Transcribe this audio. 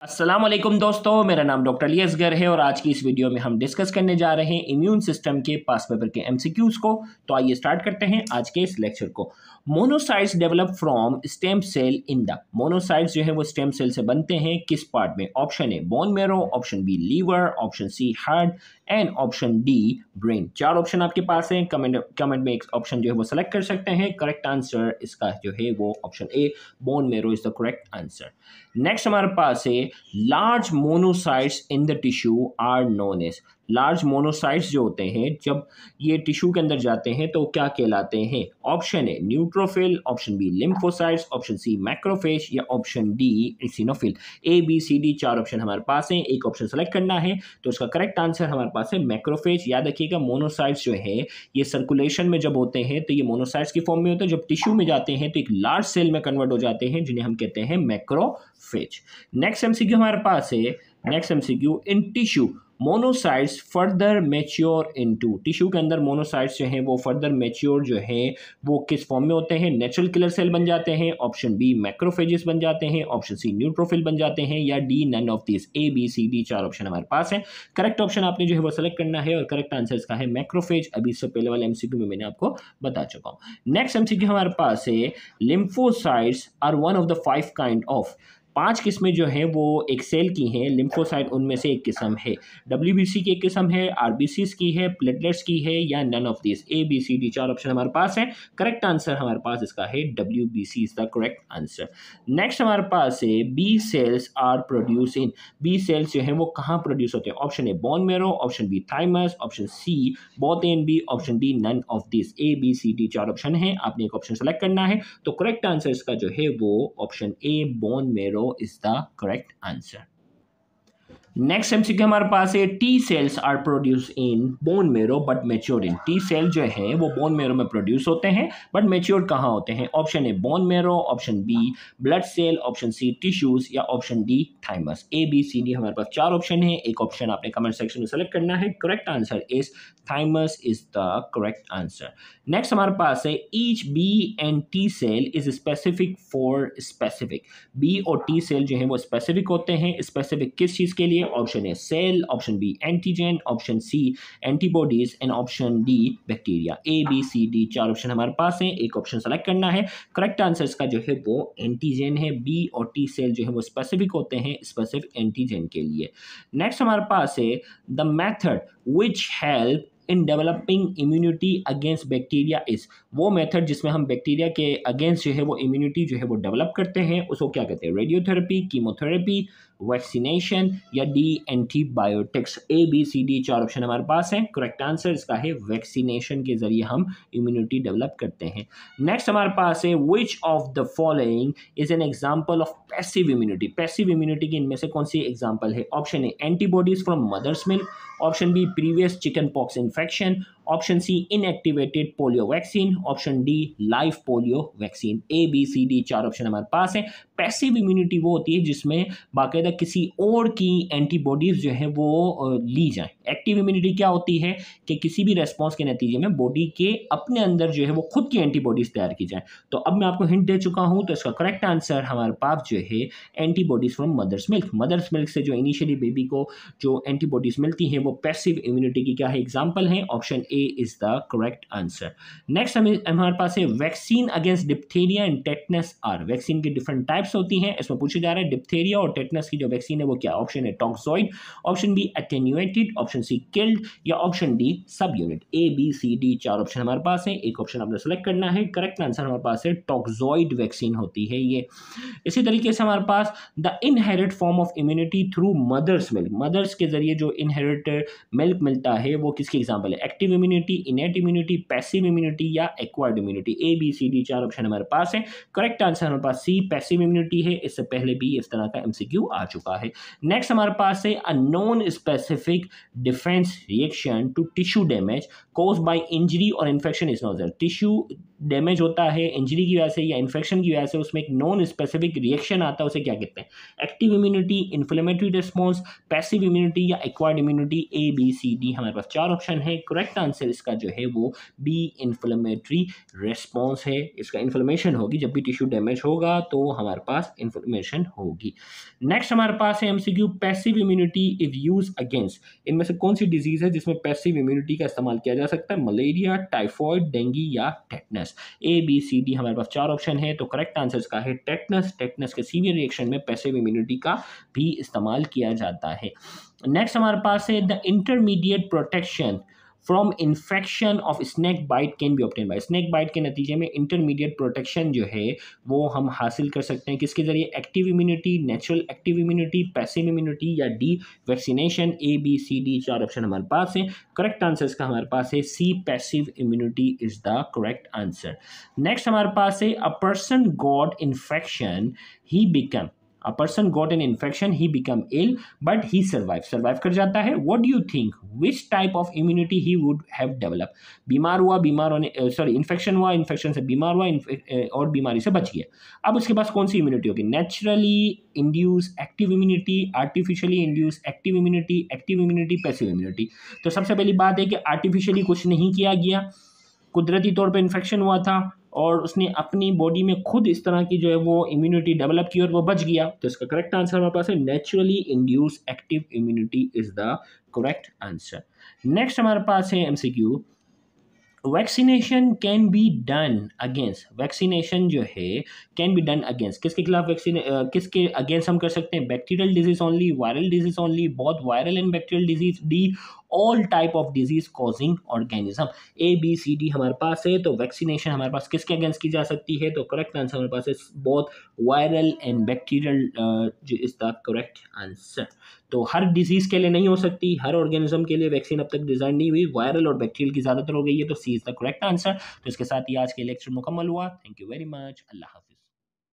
अस्सलाम वालेकुम दोस्तों, मेरा नाम डॉक्टर अली असगर है और आज की इस वीडियो में हम डिस्कस करने जा रहे हैं इम्यून सिस्टम के पास पेपर के एमसीक्यूज को। तो आइए स्टार्ट करते हैं आज के इस लेक्चर को। Monocytes develop from stem cell in the. Monocytes जो है वो स्टेम सेल से बनते हैं किस पार्ट में? Option A bone marrow, option B liver, option C heart and option D brain. चार ऑप्शन आपके पास हैं। कमेंट में एक ऑप्शन जो है वो सेलेक्ट कर सकते हैं। करेक्ट आंसर इसका जो है वो option A bone marrow is the correct answer. Next हमारे पास है large monocytes in the tissue are known as. Large monocytes जो होते हैं जब ये टिश्यू के अंदर जाते हैं तो क्या कहलाते हैं? Option A neutrophil, option B lymphocytes, option C macrophage या option D eosinophil. A B C D चार ऑप्शन हमारे पास हैं, एक ऑप्शन सेलेक्ट करना है। तो इसका करेक्ट आंसर हमारे पास है मैक्रोफेज। याद रखिएगा मोनोसाइट्स जो है ये सर्कुलेशन में जब होते हैं तो ये मोनोसाइट्स की फॉर्म में होते हैं, जब टिश्यू में जाते हैं तो एक लार्ज सेल में कन्वर्ट हो जाते हैं जिन्हें हम कहते हैं मैक्रोफेज। नेक्स्ट एमसीक्यू हमारे पास है, next MCQ in tissue monocytes further mature into. Tissue के अंदर मोनोसाइट्स जो हैं वो फर्दर मैच्योर जो है वो किस फॉर्म में होते हैं? नेचुरल किलर सेल बन जाते हैं, ऑप्शन बी मैक्रोफेजेस बन जाते हैं, ऑप्शन सी न्यूट्रोफिल बन जाते हैं या D none of this. A B C D चार ऑप्शन हमारे पास है। करेक्ट ऑप्शन आपने जो है वो सेलेक्ट करना है और करेक्ट आंसर इसका है मैक्रोफेज। अभी इससे पहले वाले एमसीक्यू में मैंने आपको बता चुका हूँ। नेक्स्ट एमसीक्यू हमारे पास है lymphocytes are one of the 5 kind of. 5 किस्में जो हैं वो एक सेल की हैं। लिम्फोसाइट उनमें से एक किस्म है। डब्ल्यूबीसी की एक किस्म है, आरबीसीज की है, प्लेटलेट्स की है या none of this. A B C D चार ऑप्शन हमारे पास है। करेक्ट आंसर हमारे पास इसका है WBC is the correct answer. Next हमारे पास है B cells are produce in. B cells जो है वो कहाँ प्रोड्यूस होते हैं? Option A bone marrow, option B thymus, option C both A and B, option D none of this. A B C D चार ऑप्शन है, आपने एक ऑप्शन सेलेक्ट करना है। तो करेक्ट आंसर इसका जो है वो option A bone marrow is the correct answer. Next MCQ हमारे पास है T cells are produce in bone marrow but mature in. T cell जो है वो बोन मेरो में प्रोड्यूस होते हैं बट मेच्योर कहाँ होते हैं? Option A bone marrow, option B blood cell, option C tissues या option D thymus. A B C D हमारे पास चार ऑप्शन है, एक ऑप्शन आपने कमेंट सेक्शन में सेलेक्ट करना है। Correct answer is thymus is the correct answer. Next हमारे पास है each B and T cell is specific for specific. B और टी सेल जो है वो स्पेसिफिक होते हैं। स्पेसिफिक किस चीज के लिए? Option A cell, option B antigen, option C antibodies and option D bacteria. A B C D चार ऑप्शन हमारे पास हैं, एक ऑप्शन सेलेक्ट करना है। करेक्ट आंसर इसका जो है वो एंटीजन है। बी और टी सेल जो है वो स्पेसिफिक होते हैं स्पेसिफिक एंटीजन के लिए। नेक्स्ट हमारे पास है the method which help in developing immunity against bacteria is. वो मेथड जिसमें हम बैक्टीरिया के अगेंस्ट जो है वो इम्यूनिटी जो है वो डेवलप करते हैं उसको क्या कहते हैं? रेडियोथेरेपी, कीमोथेरेपी, वैक्सीनेशन या D antibiotics. A B C D चार ऑप्शन हमारे पास हैं। करेक्ट आंसर इसका है वैक्सीनेशन के जरिए हम इम्यूनिटी डेवलप करते हैं। नेक्स्ट हमारे पास है which of the following is an example of passive immunity. Passive immunity की इनमें से कौन सी एग्जांपल है? Option A antibodies from mother's milk, option B previous chicken pox infection, option C inactivated polio vaccine, option D live polio vaccine. A B C D चार option हमारे पास है। पैसिव इम्यूनिटी वो होती है जिसमें बाकायदा किसी और की एंटीबॉडीज जो है वो ली जाएं। एक्टिव इम्यूनिटी क्या होती है कि किसी भी रेस्पॉन्स के नतीजे में बॉडी के अपने अंदर जो है वो खुद की एंटीबॉडीज तैयार की जाए। तो अब मैं आपको हिंट दे चुका हूं, तो इसका करेक्ट आंसर हमारे पास जो है antibodies from mother's milk. Mother's milk से जो इनिशियली बेबी को जो एंटीबॉडीज मिलती हैं वो पैसिव इम्यूनिटी की क्या है? एग्जाम्पल है। Option A is the correct answer. Next हमारे पास है vaccine against diphtheria and tetanus are. Vaccine की डिफरेंट टाइप्स होती हैं, इसमें पूछा जा रहा है डिप्थीरिया और टेटनस की जो वैक्सीन है वो क्या? Option A toxoid, option B attenuated, option C killed या option D subunit. A B C D चार ऑप्शन हमारे पास है, एक ऑप्शन आपने सेलेक्ट करना है। करेक्ट आंसर हमारे पास है टॉक्सॉइड वैक्सीन होती है ये। इसी तरीके से हमारे पास the inherit form of immunity through mother's milk. Mothers के जरिए जो इनहेरिटेड मिल्क मिलता है वो किसकी एग्जाम्पल है? Active immunity, innate immunity, passive immunity या acquired immunity. A B C D चार ऑप्शन हमारे पास है। करेक्ट आंसर हमारे पास सी पैसिव इम्यूनिटी है। इससे पहले भी इस तरह का एमसीक्यू आ चुका है। नेक्स्ट हमारे पास है a non specific defence reaction to tissue damage caused by injury or infection is not there. Tissue damage होता है इंजरी की वजह से या इन्फेक्शन की वजह से, उसमें एक नॉन स्पेसिफिक रिएक्शन आता है, उसे क्या कहते हैं? Active immunity, inflammatory response, passive immunity या acquired immunity. A B C D हमारे पास 4 ऑप्शन है। करेक्ट आंसर इसका जो है वो बी इन्फ्लेमेटरी रिस्पॉन्स है। इसका इन्फ्लेमेशन होगी, जब भी टिश्यू डैमेज होगा तो हमारे पास इन्फ्लेमेशन होगी। नेक्स्ट हमारे पास है MCQ, passive immunity if use against. इनमें से कौन सी डिजीज है जिसमें पैसिव इम्यूनिटी का इस्तेमाल किया जा सकता है? मलेरिया, टाइफॉइड, डेंगू या tetanus. A B C D हमारे पास 4 ऑप्शन है, तो करेक्ट आंसर इसका है टेटनस। टेटनस के सीवियर रिएक्शन में पैसिव इम्यूनिटी का भी इस्तेमाल किया जाता है। नेक्स्ट हमारे पास है the intermediate protection from infection of snake bite can be obtain by. Snake bite के नतीजे में इंटरमीडिएट प्रोटेक्शन जो है वो हम हासिल कर सकते हैं किसके जरिए? Active immunity, natural active immunity, passive immunity या D vaccination. A B C D 4 option हमारे पास है। करेक्ट आंसर इसका हमारे पास है C, passive immunity is the correct answer. Next हमारे पास है a person got infection he become. A person got an infection, he become ill, but he survive कर जाता है। What do you think? Which type of immunity he would have developed? बीमार हुआ, बीमार होने इन्फेक्शन हुआ, इन्फेक्शन से बीमार हुआ, और बीमारी से बच गया। अब उसके पास कौन सी इम्यूनिटी होगी? Naturally induce active immunity, artificially induce active immunity, passive immunity. तो सबसे पहली बात है कि आर्टिफिशियली कुछ नहीं किया गया, कुदरती तौर पे इन्फेक्शन हुआ था और उसने अपनी बॉडी में खुद इस तरह की जो है वो इम्यूनिटी डेवलप की और वो बच गया। तो इसका करेक्ट आंसर हमारे पास है naturally induce active immunity is the correct answer. Next हमारे पास है MCQ, vaccination can be done against. Vaccination जो है कैन बी डन अगेंस्ट, किसके खिलाफ किसके अगेंस्ट हम कर सकते हैं? Bacterial disease only, viral disease only, both viral and bacterial disease, D all type of disease causing organism. A B C D हमारे पास है। तो वैक्सीनेशन हमारे पास किसके अगेंस्ट की जा सकती है? तो करेक्ट आंसर हमारे पास है बोथ वायरल एंड बैक्टीरियल जो इज द करेक्ट आंसर। तो हर डिजीज के लिए नहीं हो सकती, हर ऑर्गेनिज्म के लिए वैक्सीन अब तक डिजाइन नहीं हुई, वायरल और बैक्टीरियल की ज्यादातर हो गई है, तो C is the correct answer. तो इसके साथ ही आज के लेक्चर मुकम्मल हुआ। Thank you very much. अल्लाह हाफिज़।